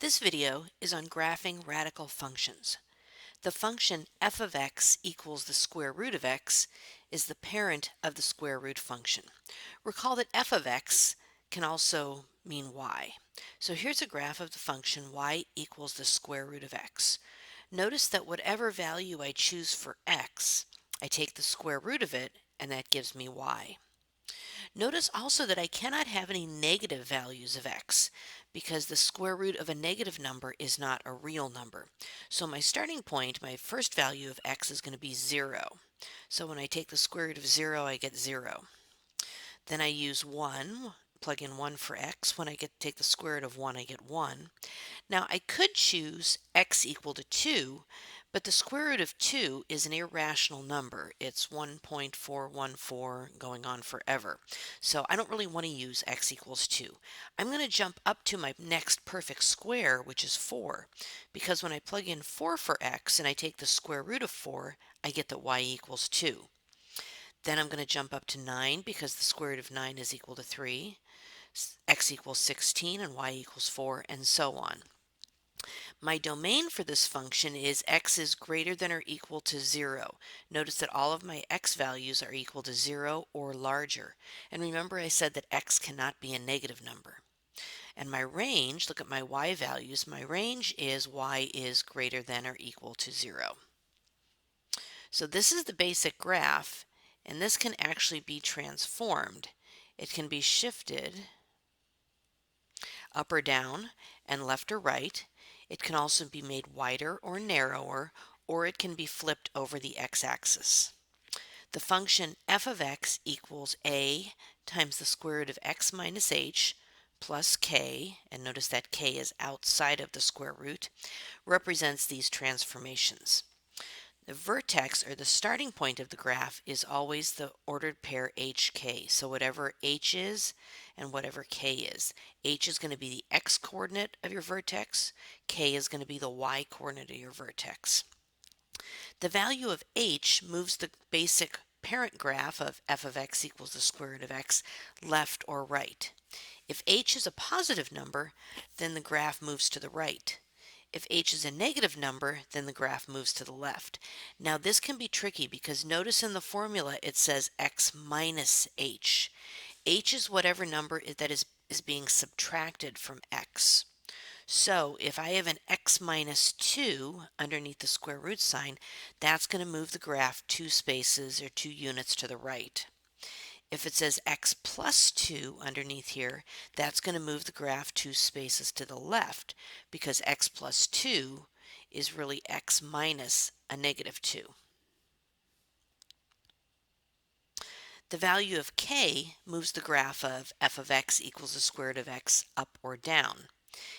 This video is on graphing radical functions. The function f of x equals the square root of x is the parent of the square root function. Recall that f of x can also mean y. So here's a graph of the function y equals the square root of x. Notice that whatever value I choose for x, I take the square root of it, and that gives me y. Notice also that I cannot have any negative values of x because the square root of a negative number is not a real number. So my starting point, my first value of x is going to be 0. So when I take the square root of 0, I get 0. Then I use 1, plug in 1 for x. When I take the square root of 1, I get 1. Now I could choose x equal to 2, but the square root of 2 is an irrational number. It's 1.414 going on forever. So I don't really want to use x equals 2. I'm going to jump up to my next perfect square, which is 4, because when I plug in 4 for x and I take the square root of 4, I get that y equals 2. Then I'm going to jump up to 9 because the square root of 9 is equal to 3, x equals 16, and y equals 4, and so on. My domain for this function is x is greater than or equal to 0. Notice that all of my x values are equal to 0 or larger. And remember I said that x cannot be a negative number. And my range, look at my y values, my range is y is greater than or equal to 0. So this is the basic graph, and this can actually be transformed. It can be shifted up or down and left or right. It can also be made wider or narrower, or it can be flipped over the x-axis. The function f of x equals a times the square root of x minus h plus k, and notice that k is outside of the square root, represents these transformations. The vertex, or the starting point of the graph, is always the ordered pair hk. So whatever h is and whatever k is. H is going to be the x coordinate of your vertex. K is going to be the y coordinate of your vertex. The value of h moves the basic parent graph of f of x equals the square root of x left or right. If h is a positive number, then the graph moves to the right. If h is a negative number, then the graph moves to the left. Now this can be tricky because notice in the formula it says x minus h. H is whatever number that is being subtracted from x. So if I have an x minus 2 underneath the square root sign, that's going to move the graph 2 spaces or 2 units to the right. If it says x plus 2 underneath here, that's going to move the graph 2 spaces to the left because x plus 2 is really x minus a negative 2. The value of k moves the graph of f of x equals the square root of x up or down.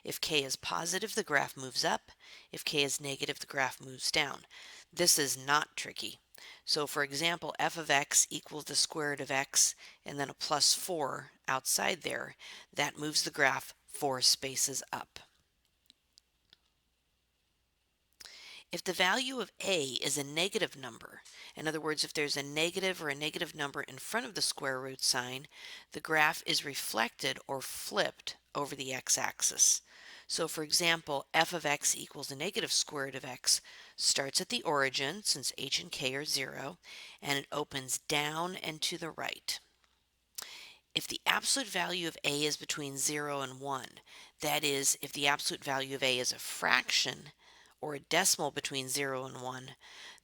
If k is positive, the graph moves up. If k is negative, the graph moves down. This is not tricky. So for example, f of x equals the square root of x and then a plus 4 outside there. That moves the graph 4 spaces up. If the value of a is a negative number, in other words, if there's a negative or a negative number in front of the square root sign, the graph is reflected or flipped over the x-axis. So for example, f of x equals the negative square root of x starts at the origin, since h and k are 0, and it opens down and to the right. If the absolute value of a is between 0 and 1, that is, if the absolute value of a is a fraction, or a decimal between 0 and 1,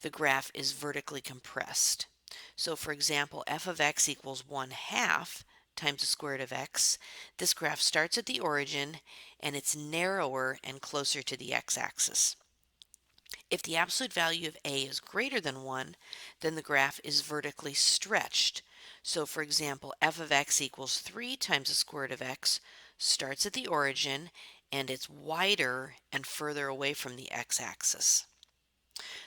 the graph is vertically compressed. So for example, f of x equals 1/2 times the square root of x. This graph starts at the origin and it's narrower and closer to the x-axis. If the absolute value of a is greater than 1, then the graph is vertically stretched. So for example, f of x equals 3 times the square root of x starts at the origin and it's wider and further away from the x-axis.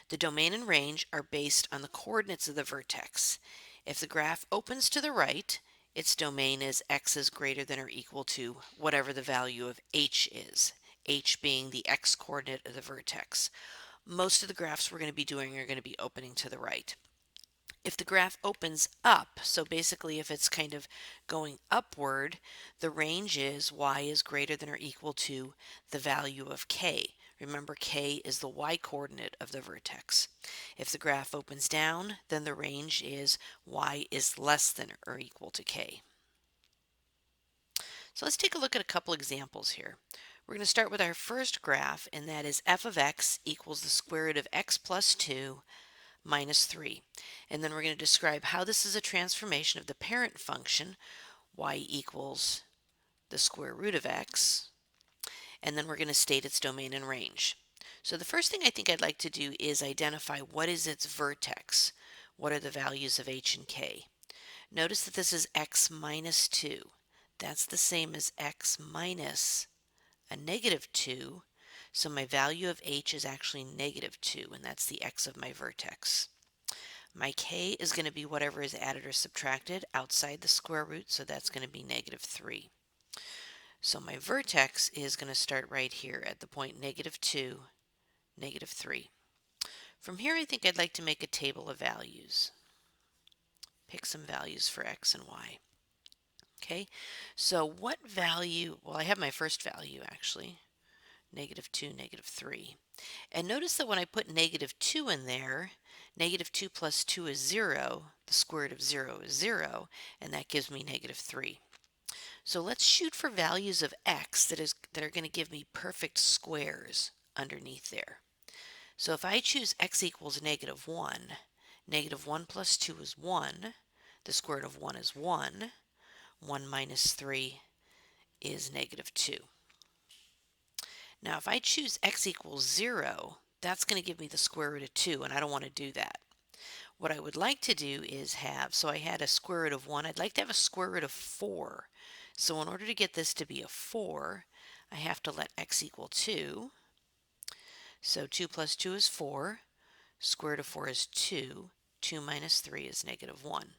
The domain and range are based on the coordinates of the vertex. If the graph opens to the right, its domain is x is greater than or equal to whatever the value of h is, h being the x-coordinate of the vertex. Most of the graphs we're going to be doing are going to be opening to the right. If the graph opens up, so basically if it's kind of going upward, the range is y is greater than or equal to the value of k. Remember, k is the y-coordinate of the vertex. If the graph opens down, then the range is y is less than or equal to k. So let's take a look at a couple examples here. We're going to start with our first graph, and that is f of x equals the square root of x plus 2 minus 3. And then we're going to describe how this is a transformation of the parent function, y equals the square root of x, and then we're going to state its domain and range. So the first thing I think I'd like to do is identify what is its vertex. What are the values of h and k? Notice that this is x minus 2. That's the same as x minus a negative 2, so my value of h is actually negative 2, and that's the x of my vertex. My k is going to be whatever is added or subtracted outside the square root, so that's going to be negative 3. So my vertex is going to start right here at the point negative 2, negative 3. From here, I think I'd like to make a table of values. Pick some values for x and y. Okay, so what value, well, I have my first value actually, negative 2, negative 3. And notice that when I put negative 2 in there, negative 2 plus 2 is 0, the square root of 0 is 0, and that gives me negative 3. So let's shoot for values of x that are going to give me perfect squares underneath there. So if I choose x equals negative 1, negative 1 plus 2 is 1, the square root of 1 is 1, 1 minus 3 is negative 2. Now if I choose x equals 0, that's going to give me the square root of 2, and I don't want to do that. What I would like to do is have, so I had a square root of 1, I'd like to have a square root of 4. So in order to get this to be a 4, I have to let x equal 2. So 2 plus 2 is 4, square root of 4 is 2, 2 minus 3 is negative 1.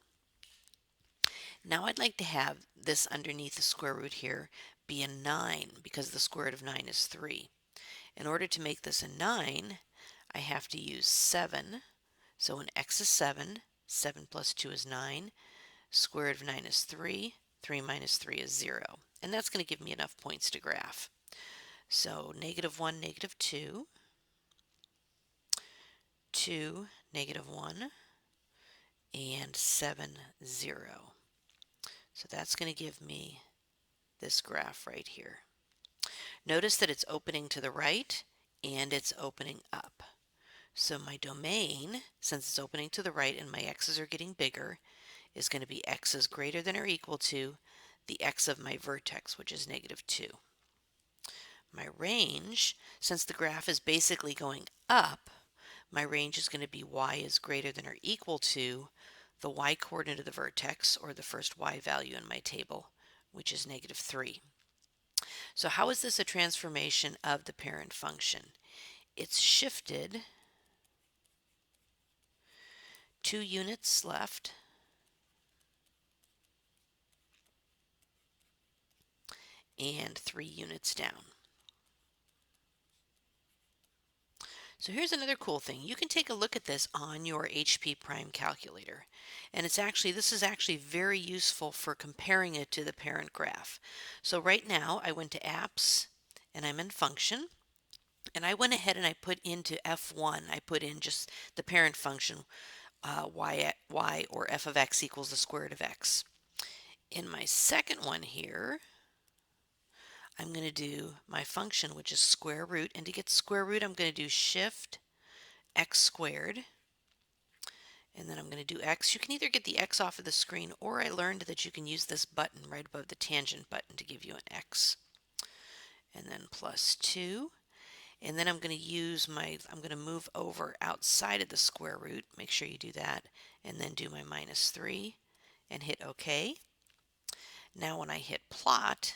Now I'd like to have this underneath the square root here be a 9 because the square root of 9 is 3. In order to make this a 9, I have to use 7. So when x is 7, 7 plus 2 is 9, square root of 9 is 3, 3 minus 3 is 0. And that's going to give me enough points to graph. So negative 1, negative 2, 2, negative 1, and 7, 0. So that's going to give me this graph right here. Notice that it's opening to the right and it's opening up. So my domain, since it's opening to the right and my x's are getting bigger, is going to be x is greater than or equal to the x of my vertex, which is negative 2. My range, since the graph is basically going up, my range is going to be y is greater than or equal to the y-coordinate of the vertex, or the first y value in my table, which is negative 3. So how is this a transformation of the parent function? It's shifted 2 units left and 3 units down. So here's another cool thing. You can take a look at this on your HP Prime calculator. And this is actually very useful for comparing it to the parent graph. So right now I went to apps and I'm in function. And I went ahead and I put into F1, I put in just the parent function, y or f of x equals the square root of x. In my second one here, I'm going to do my function, which is square root. And to get square root, I'm going to do shift x squared. And then I'm going to do x. You can either get the x off of the screen, or I learned that you can use this button right above the tangent button to give you an x. And then plus 2. And then I'm going to move over outside of the square root. Make sure you do that. And then do my minus 3 and hit OK. Now when I hit plot,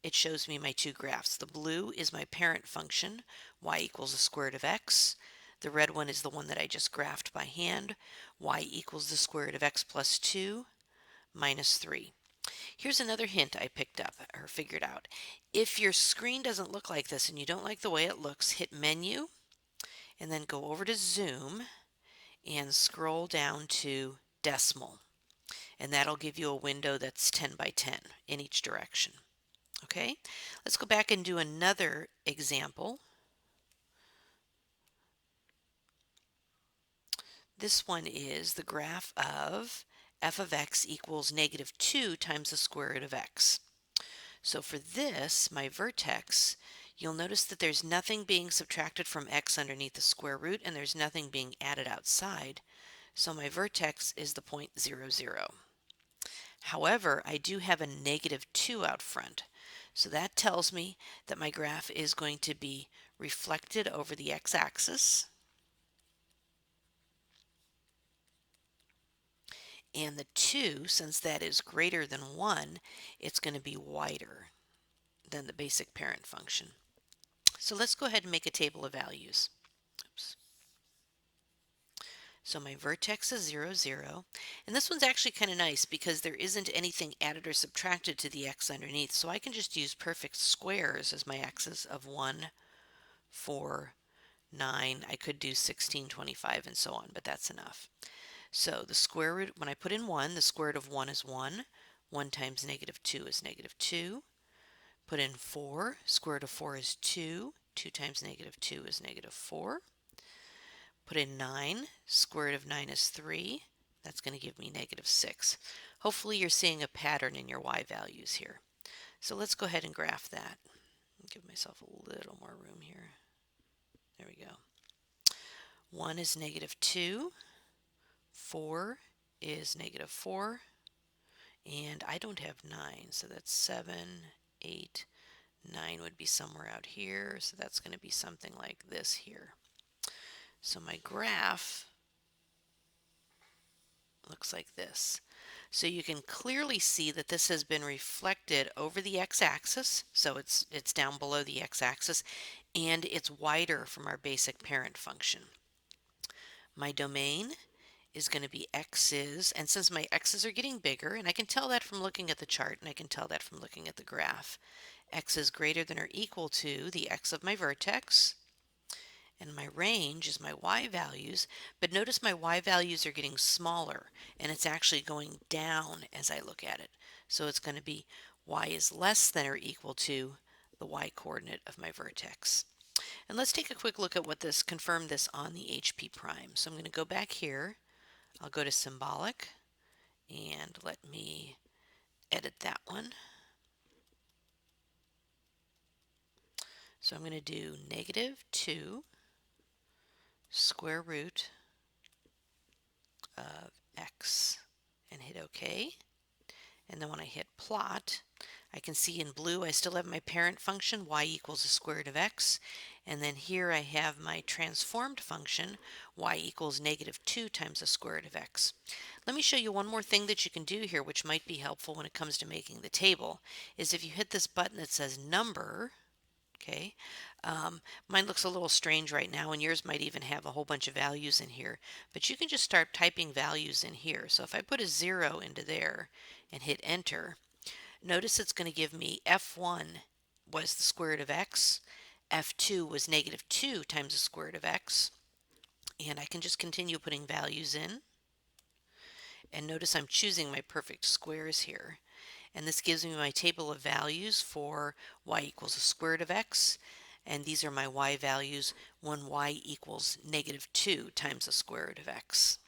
it shows me my two graphs. The blue is my parent function, y equals the square root of x. The red one is the one that I just graphed by hand, y equals the square root of x plus 2 minus 3. Here's another hint I picked up or figured out. If your screen doesn't look like this and you don't like the way it looks, hit Menu and then go over to Zoom and scroll down to decimal, and that'll give you a window that's 10 by 10 in each direction. Okay, let's go back and do another example. This one is the graph of f of x equals negative 2 times the square root of x. So for this, my vertex, you'll notice that there's nothing being subtracted from x underneath the square root, and there's nothing being added outside. So my vertex is the point 0, 0. However, I do have a negative 2 out front. So that tells me that my graph is going to be reflected over the x-axis. And the 2, since that is greater than 1, it's going to be wider than the basic parent function. So let's go ahead and make a table of values. Oops. So my vertex is 0, 0. And this one's actually kind of nice because there isn't anything added or subtracted to the x underneath. So I can just use perfect squares as my x's of 1, 4, 9. I could do 16, 25, and so on, but that's enough. So the square root, when I put in 1, the square root of 1 is 1. 1 times negative 2 is negative 2. Put in 4. Square root of 4 is 2. 2 times negative 2 is negative 4. Put in 9. Square root of 9 is 3. That's going to give me negative 6. Hopefully you're seeing a pattern in your y values here. So let's go ahead and graph that. Give myself a little more room here. There we go. 1 is negative 2. 4 is negative 4. And I don't have 9, so that's 7, 8, 9 would be somewhere out here, so that's going to be something like this here. So my graph looks like this. So you can clearly see that this has been reflected over the x-axis, so it's down below the x-axis, and it's wider from our basic parent function. My domain is going to be x's, and since my x's are getting bigger, and I can tell that from looking at the chart, and I can tell that from looking at the graph, x is greater than or equal to the x of my vertex, and my range is my y values, but notice my y values are getting smaller, and it's actually going down as I look at it. So it's going to be y is less than or equal to the y coordinate of my vertex. And let's take a quick look at what this, confirm this on the HP prime. So I'm going to go back here. I'll go to symbolic, and let me edit that one. So I'm going to do negative 2 square root of x and hit OK. And then when I hit plot, I can see in blue I still have my parent function, y equals the square root of x. And then here I have my transformed function, y equals negative 2 times the square root of x. Let me show you one more thing that you can do here, which might be helpful when it comes to making the table, is if you hit this button that says number. Okay, mine looks a little strange right now, and yours might even have a whole bunch of values in here, but you can just start typing values in here. So if I put a 0 into there and hit enter, notice it's going to give me f1 was the square root of x, f2 was negative 2 times the square root of x, and I can just continue putting values in. And notice I'm choosing my perfect squares here. And this gives me my table of values for y equals the square root of x. And these are my y values when y equals negative 2 times the square root of x.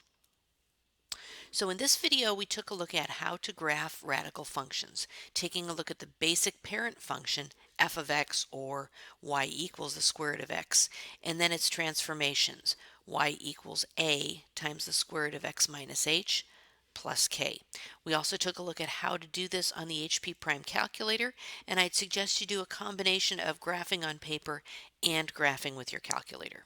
So in this video, we took a look at how to graph radical functions, taking a look at the basic parent function, f of x, or y equals the square root of x, and then its transformations, y equals a times the square root of x minus h, plus k. We also took a look at how to do this on the HP Prime calculator, and I'd suggest you do a combination of graphing on paper and graphing with your calculator.